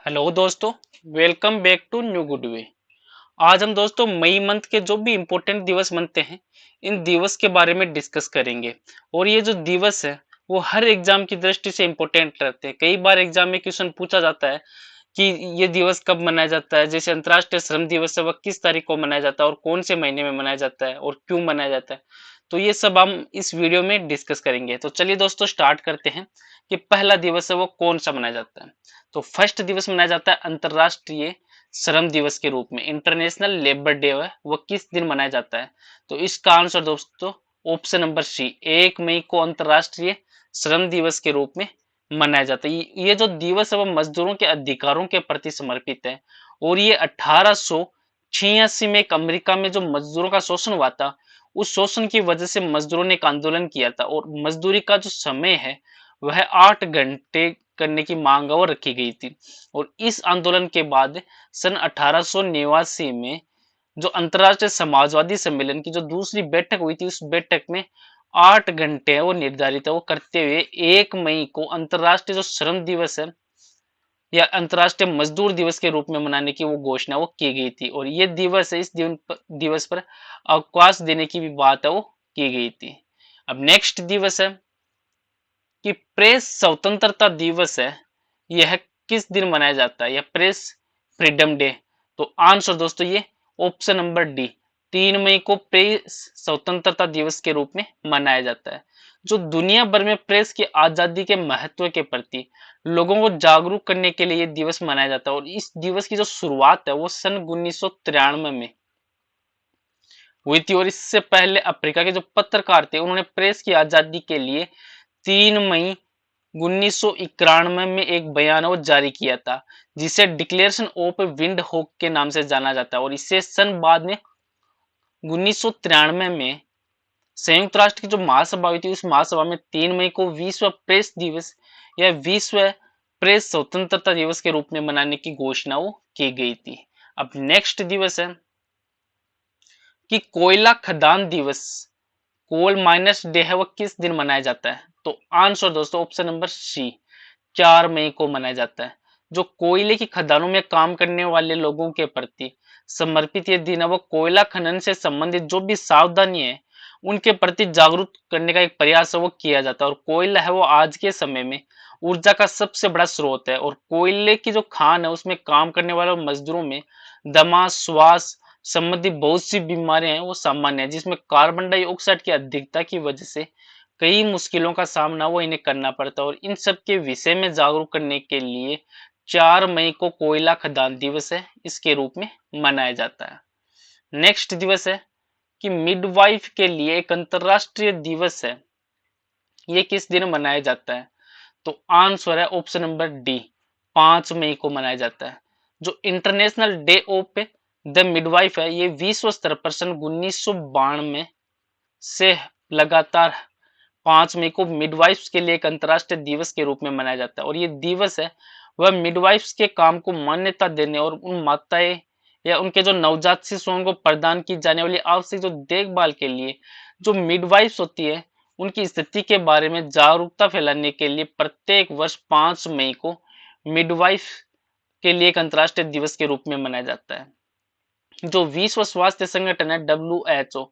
Hello दोस्तों। Welcome back to new good way. आज हम दोस्तों मई मंथ के जो भी इम्पोर्टेंट दिवस बनते हैं इन दिवस के बारे में डिस्कस करेंगे। और ये जो दिवस है वो हर एग्जाम की दृष्टि से इम्पोर्टेंट रहते हैं। कई बार एग्जाम में क्वेश्चन पूछा जाता है कि ये दिवस कब मनाया जाता है। जैसे अंतर्राष्ट्रीय श्रम दिवस है वह किस तारीख को मनाया जाता है और कौन से महीने में मनाया जाता है और क्यों मनाया जाता है। तो ये सब हम इस वीडियो में डिस्कस करेंगे। तो चलिए दोस्तों स्टार्ट करते हैं कि पहला दिवस है वो कौन सा मनाया जाता है। तो फर्स्ट दिवस मनाया जाता है अंतर्राष्ट्रीय श्रम दिवस के रूप में। इंटरनेशनल लेबर डे है वह किस दिन मनाया जाता है। तो इसका आंसर दोस्तों ऑप्शन नंबर सी 1 मई को अंतर्राष्ट्रीय श्रम दिवस के रूप में मनाया जाता है। ये जो दिवस है वह मजदूरों के अधिकारों के प्रति समर्पित है। और ये 1886 में एक अमेरिका में जो मजदूरों का शोषण हुआ था उस शोषण की वजह से मजदूरों ने एक आंदोलन किया था और मजदूरी का जो समय है वह 8 घंटे करने की मांग और रखी गई थी। और इस आंदोलन के बाद सन 1889 में जो अंतर्राष्ट्रीय समाजवादी सम्मेलन की जो दूसरी बैठक हुई थी उस बैठक में 8 घंटे वो निर्धारित है वो करते हुए 1 मई को अंतर्राष्ट्रीय जो श्रम दिवस है या अंतर्राष्ट्रीय मजदूर दिवस के रूप में मनाने की वो घोषणा वो की गई थी। और ये दिवस है इस दिवस पर अवकाश देने की भी बात है वो की गई थी। अब नेक्स्ट दिवस है कि प्रेस स्वतंत्रता दिवस है यह किस दिन मनाया जाता है या प्रेस फ्रीडम डे। तो आंसर दोस्तों ये ऑप्शन नंबर डी 3 मई को प्रेस स्वतंत्रता दिवस के रूप में मनाया जाता है। जो दुनिया भर में प्रेस की आजादी के महत्व के प्रति लोगों को जागरूक करने के लिए ये दिवस मनाया जाता है। और इस दिवस की जो शुरुआत है वो सन 1993 में हुई थी। और इससे पहले अफ्रीका के जो पत्रकार थे उन्होंने प्रेस की आजादी के लिए 3 मई 1991 में एक बयान वो जारी किया था जिसे डिक्लेरेशन ऑफ विंड होक के नाम से जाना जाता है। और इससे सन बाद में 1993 में संयुक्त राष्ट्र की जो महासभा हुई थी उस महासभा में 3 मई को विश्व प्रेस दिवस या विश्व प्रेस स्वतंत्रता दिवस के रूप में मनाने की घोषणा वो की गई थी। अब नेक्स्ट दिवस है कि कोयला खदान दिवस कोल माइनस डे है वह किस दिन मनाया जाता है। तो आंसर दोस्तों ऑप्शन नंबर सी 4 मई को मनाया जाता है। जो कोयले की खदानों में काम करने वाले लोगों के प्रति समर्पित ये दिन है वो कोयला खनन से संबंधित जो भी सावधानी है उनके प्रति जागरूक करने का एक प्रयास है वो किया जाता है। और कोयला है वो आज के समय में ऊर्जा का सबसे बड़ा स्रोत है। और कोयले की जो खान है उसमें काम करने वाले मजदूरों में दमा श्वास संबंधी बहुत सी बीमारियां हैं वो सामान्य है जिसमें कार्बन डाइऑक्साइड की अधिकता की वजह से कई मुश्किलों का सामना वो इन्हें करना पड़ता है। और इन सब के विषय में जागरूक करने के लिए 4 मई को कोयला खदान दिवस है इसके रूप में मनाया जाता है। नेक्स्ट दिवस है कि मिडवाइफ के लिए एक अंतरराष्ट्रीय दिवस है ये किस दिन मनाया जाता है। तो आंसर है ऑप्शन नंबर डी 5 मई को मनाया जाता है। जो international day of the midwife है ये विश्व स्तर पर सन 1992 से लगातार 5 मई को मिडवाइफ्स के लिए एक अंतर्राष्ट्रीय दिवस के रूप में मनाया जाता है। और ये दिवस है वह मिडवाइफ्स के काम को मान्यता देने और उन माताएं या उनके जो नवजात शिशुओं को प्रदान की जाने वाली आवश्यक जो देखभाल के लिए जो मिडवाइफ्स होती है उनकी स्थिति के बारे में जागरूकता फैलाने के लिए प्रत्येक वर्ष 5 मई को मिडवाइफ के लिए एक अंतर्राष्ट्रीय दिवस के रूप में मनाया जाता है। जो विश्व स्वास्थ्य संगठन है WHO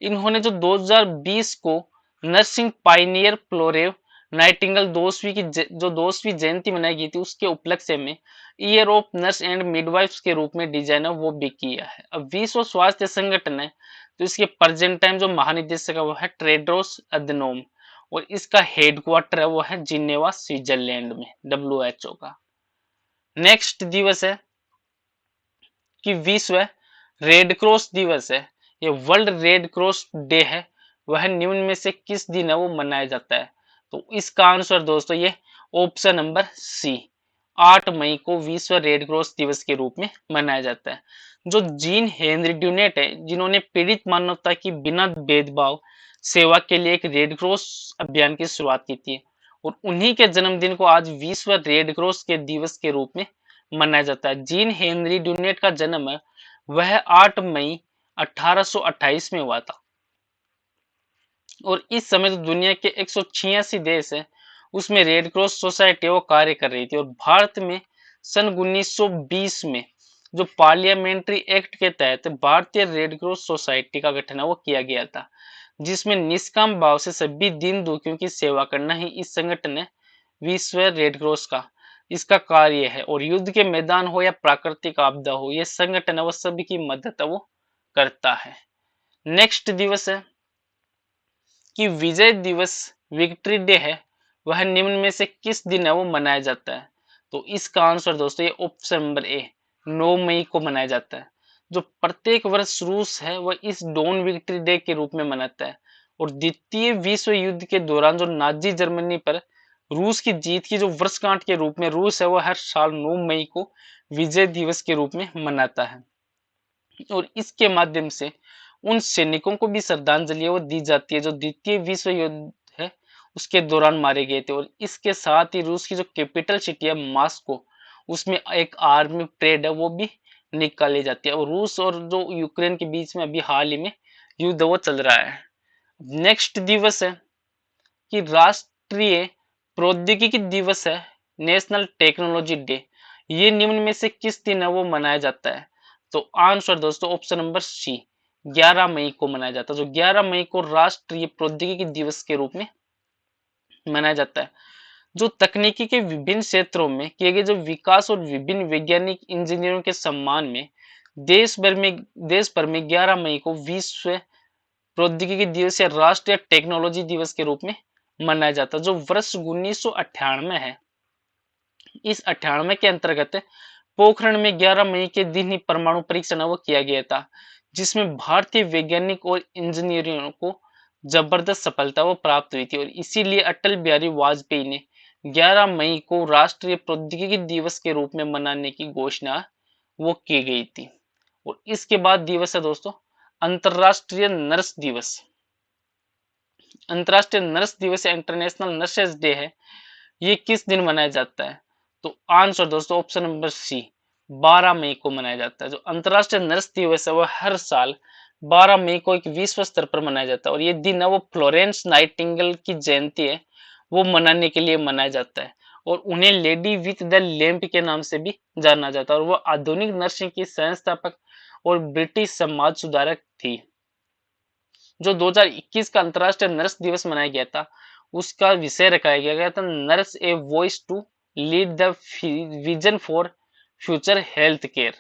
इन्होंने जो 2020 को नर्सिंग पाइनियर फ्लोरेव नाइटिंगल जो 2वीं जयंती मनाई गई थी उसके उपलक्ष्य में year of nurse and midwives के रूप में डिजाइन है वो भी किया है। अब विश्व स्वास्थ्य संगठन है तो इसके प्रेजेंट टाइम जो महानिदेशक है वो है टेड्रोस अधनोम और इसका हेडक्वार्टर है वो है जिनेवा स्विट्जरलैंड में WHO का। नेक्स्ट दिवस है कि विश्व रेड क्रॉस दिवस है ये वर्ल्ड रेड क्रॉस डे है वह निम्न में से किस दिन है वो मनाया जाता है। तो इसका आंसर दोस्तों ये ऑप्शन नंबर सी 8 मई को विश्व रेड क्रॉस दिवस के रूप में मनाया जाता है। जो जीन हेनरी ड्यूनेट है जिन्होंने पीड़ित मानवता की बिना भेदभाव सेवा के लिए एक रेड क्रॉस अभियान की शुरुआत की थी और उन्हीं के जन्मदिन को आज विश्व रेड क्रॉस के दिवस के रूप में मनाया जाता है। जीन हेनरी ड्यूनेट का जन्म है वह 8 मई 1828 में हुआ था। और इस समय जो दुनिया के 186 देश है उसमें रेड क्रॉस सोसाइटी वो कार्य कर रही थी। और भारत में सन 1920 में जो पार्लियामेंट्री एक्ट के तहत भारतीय रेड क्रॉस सोसाइटी का गठन है वो किया गया था, जिसमें निष्काम भाव से सभी दीन दुखियों की सेवा करना ही इस संगठन है विश्व रेड क्रॉस का इसका कार्य है। और युद्ध के मैदान हो या प्राकृतिक आपदा हो, यह संगठन है वो सभी की मदद है वो करता है। नेक्स्ट दिवस है कि विजय दिवस, विक्ट्री डे है, वह निम्न में से किस दिन है वो मनाया जाता है? तो इसका आंसर दोस्तों ये ऑप्शन नंबर ए 9 मई को मनाया जाता है। जो प्रत्येक वर्ष रूस है वह इस डॉन विक्ट्री डे के रूप में मनाता है। और द्वितीय विश्व युद्ध के दौरान जो नाजी जर्मनी पर रूस की जीत की जो वर्षगांठ के रूप में रूस है वह हर साल 9 मई को विजय दिवस के रूप में मनाता है। और इसके माध्यम से उन सैनिकों को भी श्रद्धांजलि वो दी जाती है जो द्वितीय विश्व युद्ध है उसके दौरान मारे गए थे। और इसके साथ ही रूस की जो कैपिटल सिटी है मॉस्को, उसमें एक आर्मी परेड है वो भी निकाली जाती है। और रूस और जो यूक्रेन के बीच में अभी हाल ही में युद्ध वो चल रहा है। नेक्स्ट दिवस है कि राष्ट्रीय प्रौद्योगिकी दिवस है, नेशनल टेक्नोलॉजी डे। ये निम्न में से किस दिन है वो मनाया जाता है? तो आंसर दोस्तों ऑप्शन नंबर सी 11 मई को मनाया जाता है। जो 11 मई को राष्ट्रीय प्रौद्योगिकी दिवस के रूप में मनाया जाता है। जो तकनीकी के विभिन्न क्षेत्रों में किए गए जो विकास और विभिन्न वैज्ञानिक इंजीनियरों के सम्मान में देश भर में 11 मई को विश्व प्रौद्योगिकी दिवस या राष्ट्रीय टेक्नोलॉजी दिवस के रूप में मनाया जाता है। जो वर्ष 1998 है, इस 98 के अंतर्गत पोखरण में 11 मई के दिन ही परमाणु परीक्षण वो किया गया था, जिसमें भारतीय वैज्ञानिक और इंजीनियरों को जबरदस्त सफलता वो प्राप्त हुई थी। और इसीलिए अटल बिहारी वाजपेयी ने 11 मई को राष्ट्रीय प्रौद्योगिकी दिवस के रूप में मनाने की घोषणा वो की गई थी। और इसके बाद दिवस है दोस्तों अंतरराष्ट्रीय नर्स दिवस। अंतरराष्ट्रीय नर्स दिवस या इंटरनेशनल नर्सेज डे है, ये किस दिन मनाया जाता है? तो आंसर दोस्तों ऑप्शन नंबर सी 12 मई को मनाया जाता है। जो अंतरराष्ट्रीय नर्स दिवस है वह हर साल 12 मई को एक विश्व स्तर पर मनाया जाता है। और ये दिन है वो फ्लोरेंस नाइटिंगेल की जयंती है वो मनाने के लिए मनाया जाता है। और उन्हें लेडी विथ द लैम्प के नाम से भी जाना जाता है। और वह आधुनिक नर्सिंग की संस्थापक और ब्रिटिश समाज सुधारक थी। जो 2021 का अंतरराष्ट्रीय नर्स दिवस मनाया गया था, उसका विषय रखा गया था nurse a voice to lead the vision for future health care.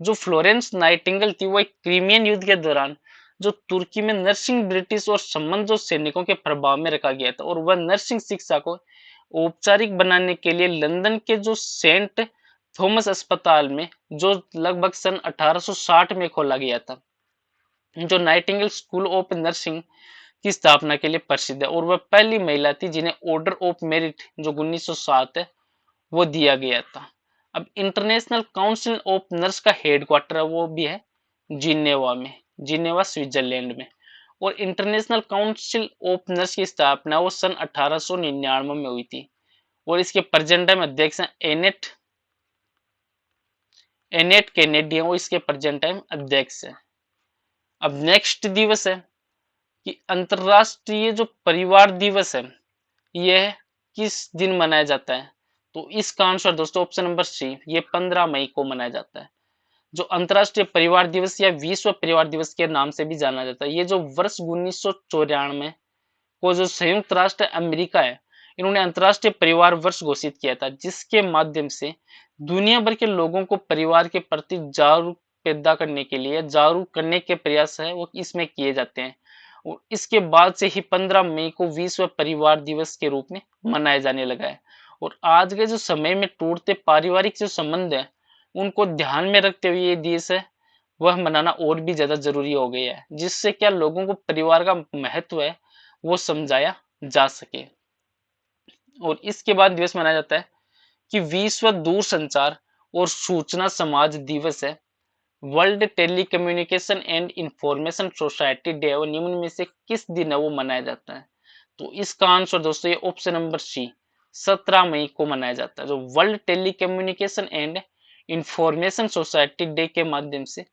जो फ्लोरेंस नाइटिंगेल थी वो एक क्रीमियन युद्ध के दौरान जो तुर्की में नर्सिंग ब्रिटिश और संबंध सैनिकों के प्रभाव में रखा गया था। और वह नर्सिंग शिक्षा को औपचारिक बनाने के लिए लंदन के जो सेंट थॉमस अस्पताल में जो लगभग सन 1860 में खोला गया था, जो नाइटिंगेल स्कूल ऑफ नर्सिंग की स्थापना के लिए प्रसिद्ध है। और वह पहली महिला थी जिन्हें ऑर्डर ऑफ मेरिट जो 1907 है वो दिया गया था। अब इंटरनेशनल काउंसिल ऑफ नर्स का हेडक्वार्टर है वो भी है जिनेवा में, जिनेवा स्विट्जरलैंड में। और इंटरनेशनल काउंसिल ऑफ नर्स की स्थापना वो सन 1899 में हुई थी। और इसके प्रेजेंट टाइम अध्यक्ष हैं एनेट कैनेडी, वो इसके प्रेजेंट टाइम अध्यक्ष है। अब नेक्स्ट दिवस है कि अंतरराष्ट्रीय जो परिवार दिवस है यह किस दिन मनाया जाता है? तो इसका आंसर दोस्तों ऑप्शन नंबर सी ये 15 मई को मनाया जाता है। जो अंतरराष्ट्रीय परिवार दिवस या विश्व परिवार दिवस के नाम से भी जाना जाता है, ये जो वर्ष 1994 को जो संयुक्त राष्ट्र अमेरिका है, इन्होंने अंतरराष्ट्रीय परिवार वर्ष घोषित किया था, जिसके माध्यम से दुनिया भर के लोगों को परिवार के प्रति जागरूक पैदा करने के लिए जागरूक करने के प्रयास है वो इसमें किए जाते हैं। और इसके बाद से ही 15 मई को विश्व परिवार दिवस के रूप में मनाया जाने लगा है। और आज के जो समय में टूटते पारिवारिक जो संबंध है उनको ध्यान में रखते हुए ये दिवस है वह मनाना और भी ज्यादा जरूरी हो गया है, जिससे क्या लोगों को परिवार का महत्व है वो समझाया जा सके। और इसके बाद दिवस मनाया जाता है कि विश्व दूरसंचार और सूचना समाज दिवस है, world telecommunication and information society day. और निम्न में से किस दिन है वो मनाया जाता है? तो इसका आंसर दोस्तों ये ऑप्शन नंबर सी 17 मई को मनाया जाता है। जो world telecommunication and information society day के माध्यम से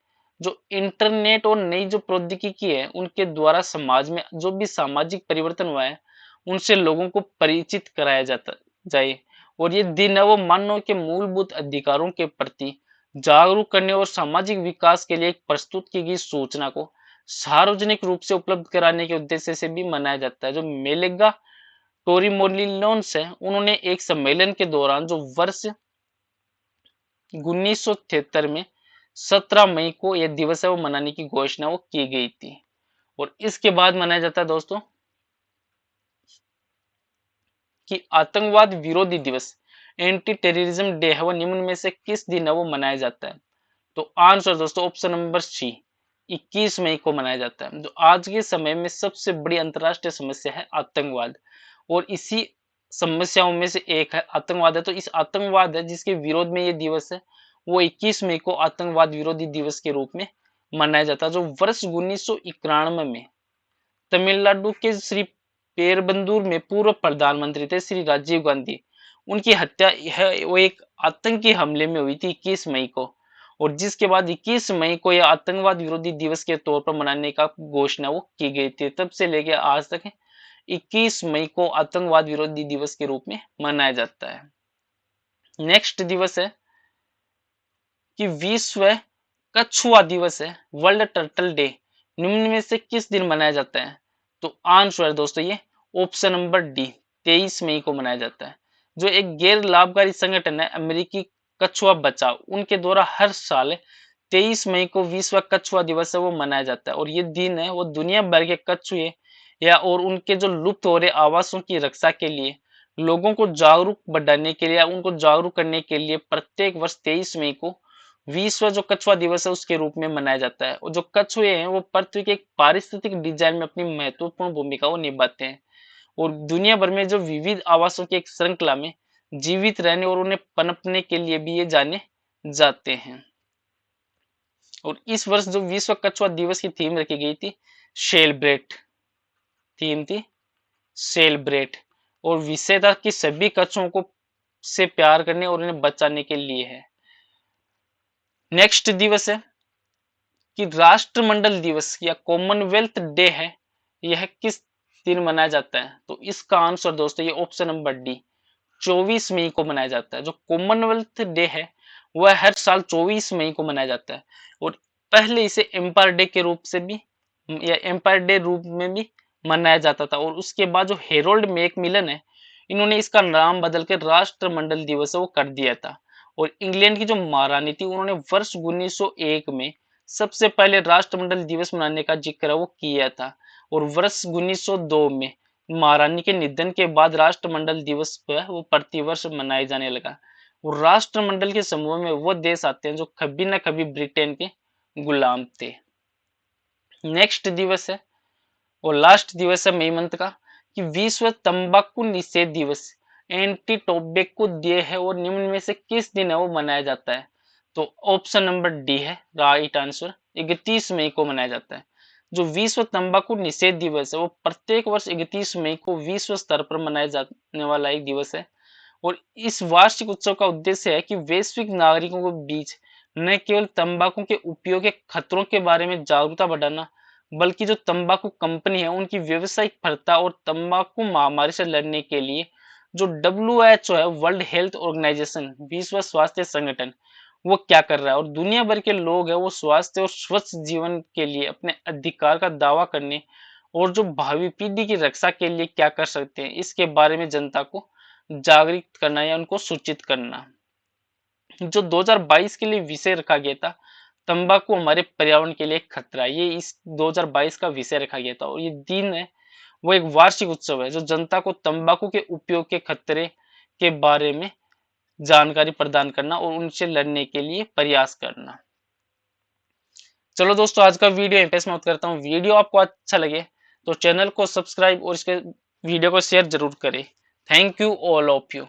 जो इंटरनेट और नई जो प्रौद्योगिकी है उनके द्वारा समाज में जो भी सामाजिक परिवर्तन हुआ है उनसे लोगों को परिचित कराया जाता जाए। और ये दिन है वो मानव के मूलभूत अधिकारों के प्रति जागरूक करने और सामाजिक विकास के लिए एक प्रस्तुत की गई सूचना को सार्वजनिक रूप से उपलब्ध कराने के उद्देश्य से भी मनाया जाता है। जो मेलेगा टोरिमोलिनोन्स है, उन्होंने एक सम्मेलन के दौरान जो वर्ष 1973 में 17 मई को यह दिवस है वो मनाने की घोषणा वो की गई थी। और इसके बाद मनाया जाता है दोस्तों कि आतंकवाद विरोधी दिवस, एंटी टेररिज्म डे है वो निम्न में से किस दिन है वो मनाया जाता है? तो आंसर दोस्तों ऑप्शन नंबर सी, 21 मई को मनाया जाता है। जो आज के समय में सबसे बड़ी अंतर्राष्ट्रीय समस्या है आतंकवाद, और इसी समस्याओं में से एक है आतंकवाद है। तो इस आतंकवाद है जिसके विरोध में ये दिवस है वो 21 मई को आतंकवाद विरोधी दिवस के रूप में मनाया जाता है। जो वर्ष 1991 में तमिलनाडु के श्री पेरबंदूर में पूर्व प्रधानमंत्री थे श्री राजीव गांधी, उनकी हत्या है वो एक आतंकी हमले में हुई थी 21 मई को, और जिसके बाद 21 मई को यह आतंकवाद विरोधी दिवस के तौर पर मनाने का घोषणा वो की गई थी। तब से लेकर आज तक 21 मई को आतंकवाद विरोधी दिवस के रूप में मनाया जाता है। नेक्स्ट दिवस है कि विश्व कछुआ दिवस है, वर्ल्ड टर्टल डे, निम्न में से किस दिन मनाया जाता है? तो आंसर है दोस्तों ये ऑप्शन नंबर डी, 23 मई को मनाया जाता है। जो एक गैर लाभकारी संगठन है अमेरिकी कछुआ बचाओ, उनके द्वारा हर साल 23 मई को विश्व कछुआ दिवस है वो मनाया जाता है। और ये दिन है वो दुनिया भर के कछुए या और उनके जो लुप्त हो रहे आवासों की रक्षा के लिए लोगों को जागरूक बढ़ाने के लिए, उनको जागरूक करने के लिए प्रत्येक वर्ष 23 मई को विश्व जो कछुआ दिवस है उसके रूप में मनाया जाता है। और जो कछुए हैं वो पृथ्वी के एक पारिस्थितिक डिजाइन में अपनी महत्वपूर्ण भूमिका को निभाते हैं और दुनिया भर में जो विविध आवासों की एक श्रृंखला में जीवित रहने और उन्हें पनपने के लिए भी ये जाने जाते हैं। और इस वर्ष जो विश्व कछुआ दिवस की थीम रखी गई थी सेलिब्रेट, थीम थी सेलिब्रेट, और विषय था कि सभी कछुओं को से प्यार करने और उन्हें बचाने के लिए है। नेक्स्ट दिवस है कि राष्ट्रमंडल दिवस या कॉमनवेल्थ डे है, यह किस दिन मनाया जाता है? तो इसका आंसर दोस्तों ये ऑप्शन नंबर डी, 24 मई को मनाया जाता है। जो कॉमनवेल्थ डे है वह हर साल 24 मई को मनाया जाता है और पहले इसे एम्पायर डे के रूप से भी या एम्पायर डे रूप में भी मनाया जाता था, और उसके बाद जो हेरोल्ड मैकमिलन है इन्होंने इसका नाम बदलकर राष्ट्रमंडल दिवस है वो कर दिया था। और इंग्लैंड की जो महारानी थी उन्होंने वर्ष 1901 में सबसे पहले राष्ट्रमंडल दिवस मनाने का जिक्र वो किया था, और वर्ष 1902 में महारानी के निधन के बाद राष्ट्रमंडल दिवस वो प्रतिवर्ष मनाया जाने लगा। और राष्ट्रमंडल के समूह में वो देश आते हैं जो कभी ना कभी ब्रिटेन के गुलाम थे। नेक्स्ट दिवस है और लास्ट दिवस है मई मंथ का कि विश्व तंबाकू निषेध दिवस, एंटी टोबैको डे है, और निम्न में से किस दिन है वो मनाया जाता है? तो ऑप्शन नंबर डी है राइट आंसर, 31 मई को मनाया जाता है। जो विश्व तंबाकू निषेध दिवस है वो प्रत्येक वर्ष 31 मई को विश्व स्तर पर मनाया जाने वाला एक दिवस है। और इस वार्षिक उत्सव का उद्देश्य है कि वैश्विक नागरिकों के बीच न केवल तंबाकू के उपयोग के खतरों के बारे में जागरूकता बढ़ाना, बल्कि जो तंबाकू कंपनी है उनकी व्यवसायिक फलता और तंबाकू महामारी से लड़ने के लिए जो WHO है, वर्ल्ड हेल्थ ऑर्गेनाइजेशन, विश्व स्वास्थ्य संगठन, वो क्या कर रहा है और दुनिया भर के लोग है वो स्वास्थ्य और स्वच्छ जीवन के लिए अपने अधिकार का दावा करने और जो भावी पीढ़ी की रक्षा के लिए क्या कर सकते हैं इसके बारे में जनता को जागरूक करना या उनको सूचित करना। जो 2022 के लिए विषय रखा गया था तंबाकू हमारे पर्यावरण के लिए खतरा, ये इस 2022 का विषय रखा गया था। और ये दिन है वो एक वार्षिक उत्सव है जो जनता को तंबाकू के उपयोग के खतरे के बारे में जानकारी प्रदान करना और उनसे लड़ने के लिए प्रयास करना। चलो दोस्तों आज का वीडियो यहीं पे समाप्त करता हूँ। वीडियो आपको अच्छा लगे तो चैनल को सब्सक्राइब और इसके वीडियो को शेयर जरूर करें। Thank you all of you.